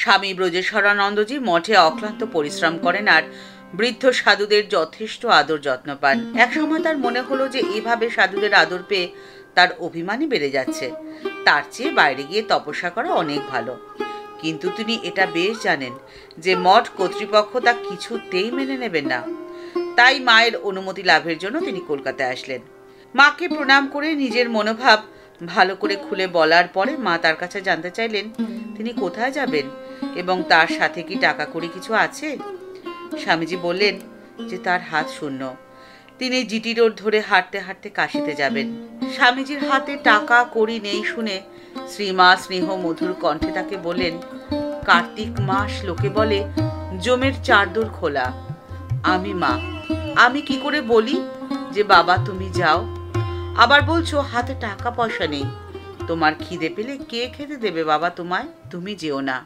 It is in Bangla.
স্বামী ব্রজেশ্বরানন্দজি মঠে অক্লান্ত পরিশ্রম করেন আর বৃদ্ধ সাধুদের যথেষ্ট আদর যত্ন পান। একসময় তার মনে হলো যে এভাবে সাধুদের আদর পেয়ে তার অভিমানই বেড়ে যাচ্ছে, তার চেয়ে বাইরে গিয়ে তপস্যা করা অনেক ভালো। কিন্তু তিনি এটা বেশ জানেন যে মঠ কর্তৃপক্ষ তা কিছুতেই মেনে নেবেন না। তাই মায়ের অনুমতি লাভের জন্য তিনি কলকাতায় আসলেন। মাকে প্রণাম করে নিজের মনোভাব ভালো করে খুলে বলার পরে মা তার কাছে জানতে চাইলেন তিনি কোথায় যাবেন এবং তার সাথে কি টাকা কড়ি কিছু আছে। স্বামীজি বললেন যে তার হাত শূন্য, তিনি জিটি রোড ধরে হাঁটতে হাঁটতে কাশিতে যাবেন। স্বামীজির হাতে টাকা কড়ি নেই শুনে শ্রীমা স্নেহ মধুর কণ্ঠে তাকে বললেন, কার্তিক মাস লোকে বলে জমের চারদোর খোলা। আমি মা, আমি কি করে বলি যে বাবা তুমি যাও, আবার বলছো হাতে টাকা পয়সা নেই। তোমার খিদে পেলে কে খেতে দেবে বাবা তোমায়, তুমি যেও না।